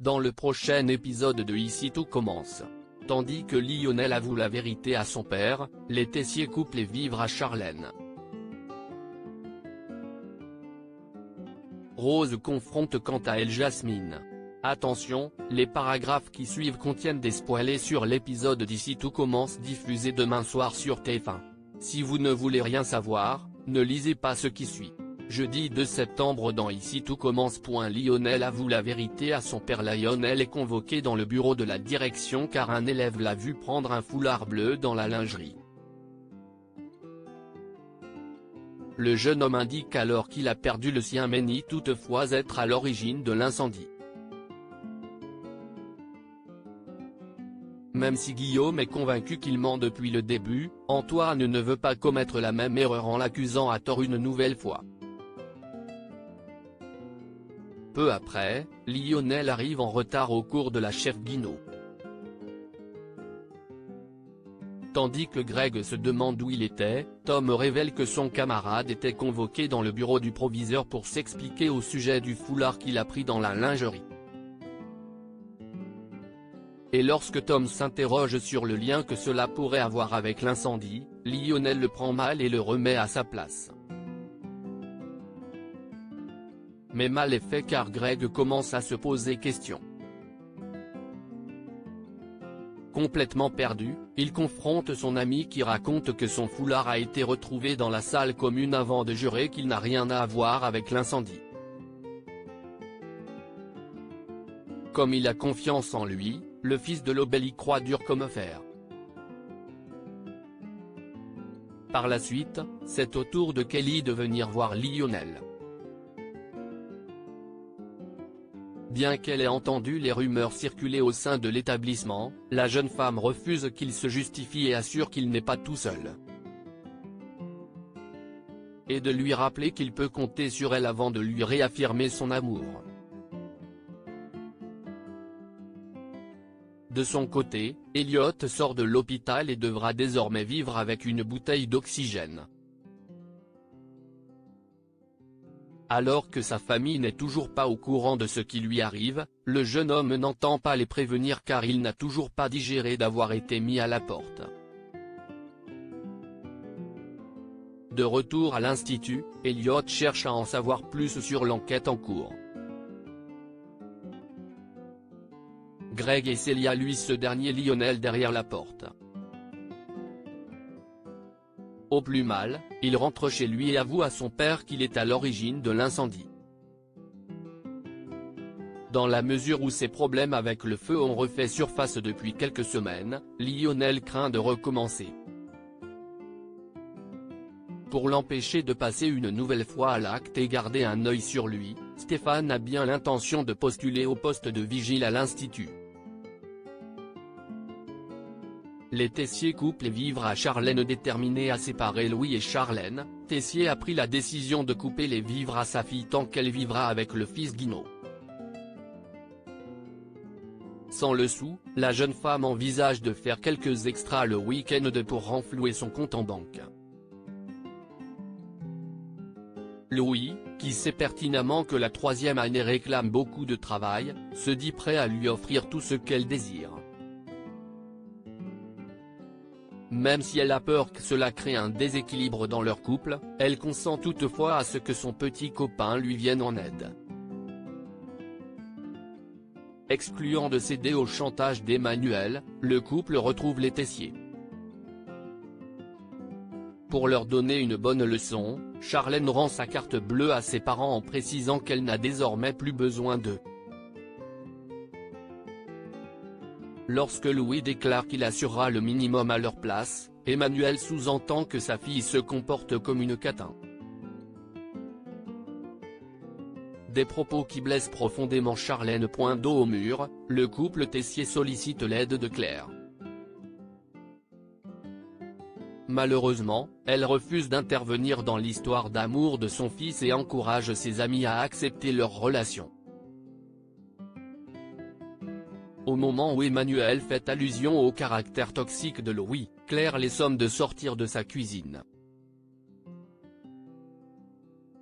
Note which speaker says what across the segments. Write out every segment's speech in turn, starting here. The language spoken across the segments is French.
Speaker 1: Dans le prochain épisode de Ici tout commence. Tandis que Lionel avoue la vérité à son père, les Tessier coupent les vivres à Charlène. Rose confronte quant à elle Jasmine. Attention, les paragraphes qui suivent contiennent des spoilers sur l'épisode d'Ici tout commence diffusé demain soir sur TF1. Si vous ne voulez rien savoir, ne lisez pas ce qui suit. Jeudi 2 septembre dans Ici tout commence. Lionel avoue la vérité à son père. Lionel est convoqué dans le bureau de la direction car un élève l'a vu prendre un foulard bleu dans la lingerie. Le jeune homme indique alors qu'il a perdu le sien mais nie toutefois être à l'origine de l'incendie. Même si Guillaume est convaincu qu'il ment depuis le début, Antoine ne veut pas commettre la même erreur en l'accusant à tort une nouvelle fois. Peu après, Lionel arrive en retard au cours de la chef Guinaud. Tandis que Greg se demande où il était, Tom révèle que son camarade était convoqué dans le bureau du proviseur pour s'expliquer au sujet du foulard qu'il a pris dans la lingerie. Et lorsque Tom s'interroge sur le lien que cela pourrait avoir avec l'incendie, Lionel le prend mal et le remet à sa place. Mais mal est fait car Greg commence à se poser question. Complètement perdu, il confronte son ami qui raconte que son foulard a été retrouvé dans la salle commune avant de jurer qu'il n'a rien à voir avec l'incendie. Comme il a confiance en lui, le fils de Lobel y croit dur comme fer. Par la suite, c'est au tour de Kelly de venir voir Lionel. Bien qu'elle ait entendu les rumeurs circuler au sein de l'établissement, la jeune femme refuse qu'il se justifie et assure qu'il n'est pas tout seul. Et de lui rappeler qu'il peut compter sur elle avant de lui réaffirmer son amour. De son côté, Elliot sort de l'hôpital et devra désormais vivre avec une bouteille d'oxygène. Alors que sa famille n'est toujours pas au courant de ce qui lui arrive, le jeune homme n'entend pas les prévenir car il n'a toujours pas digéré d'avoir été mis à la porte. De retour à l'institut, Elliot cherche à en savoir plus sur l'enquête en cours. Greg et Celia lui ce dernier Lionel derrière la porte. Au plus mal, il rentre chez lui et avoue à son père qu'il est à l'origine de l'incendie. Dans la mesure où ses problèmes avec le feu ont refait surface depuis quelques semaines, Lionel craint de recommencer. Pour l'empêcher de passer une nouvelle fois à l'acte et garder un œil sur lui, Stéphane a bien l'intention de postuler au poste de vigile à l'institut. Les Tessier coupent les vivres à Charlène. Déterminé à séparer Louis et Charlène, Tessier a pris la décision de couper les vivres à sa fille tant qu'elle vivra avec le fils Guinaud. Sans le sou, la jeune femme envisage de faire quelques extras le week-end pour renflouer son compte en banque. Louis, qui sait pertinemment que la troisième année réclame beaucoup de travail, se dit prêt à lui offrir tout ce qu'elle désire. Même si elle a peur que cela crée un déséquilibre dans leur couple, elle consent toutefois à ce que son petit copain lui vienne en aide. Excluant de céder au chantage d'Emmanuel, le couple retrouve les Tessier. Pour leur donner une bonne leçon, Charlène rend sa carte bleue à ses parents en précisant qu'elle n'a désormais plus besoin d'eux. Lorsque Louis déclare qu'il assurera le minimum à leur place, Emmanuel sous-entend que sa fille se comporte comme une catin. Des propos qui blessent profondément Charlène. Dos au mur, le couple Tessier sollicite l'aide de Claire. Malheureusement, elle refuse d'intervenir dans l'histoire d'amour de son fils et encourage ses amis à accepter leur relation. Au moment où Emmanuel fait allusion au caractère toxique de Louis, Claire les somme de sortir de sa cuisine.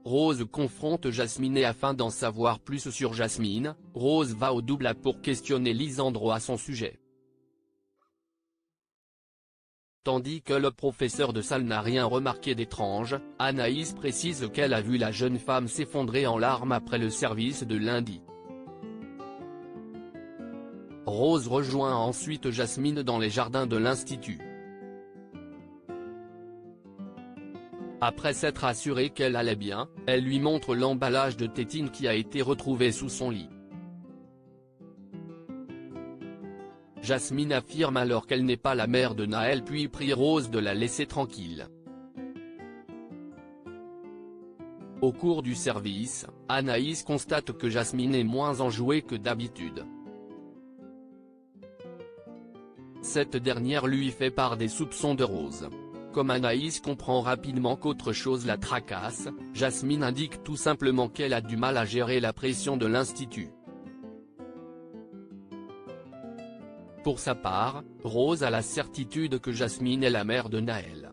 Speaker 1: Rose confronte Jasmine et afin d'en savoir plus sur Jasmine, Rose va au double A pour questionner Lisandro à son sujet. Tandis que le professeur de salle n'a rien remarqué d'étrange, Anaïs précise qu'elle a vu la jeune femme s'effondrer en larmes après le service de lundi. Rose rejoint ensuite Jasmine dans les jardins de l'institut. Après s'être assurée qu'elle allait bien, elle lui montre l'emballage de tétine qui a été retrouvé sous son lit. Jasmine affirme alors qu'elle n'est pas la mère de Naël puis prie Rose de la laisser tranquille. Au cours du service, Anaïs constate que Jasmine est moins enjouée que d'habitude. Cette dernière lui fait part des soupçons de Rose. Comme Anaïs comprend rapidement qu'autre chose la tracasse, Jasmine indique tout simplement qu'elle a du mal à gérer la pression de l'institut. Pour sa part, Rose a la certitude que Jasmine est la mère de Naël.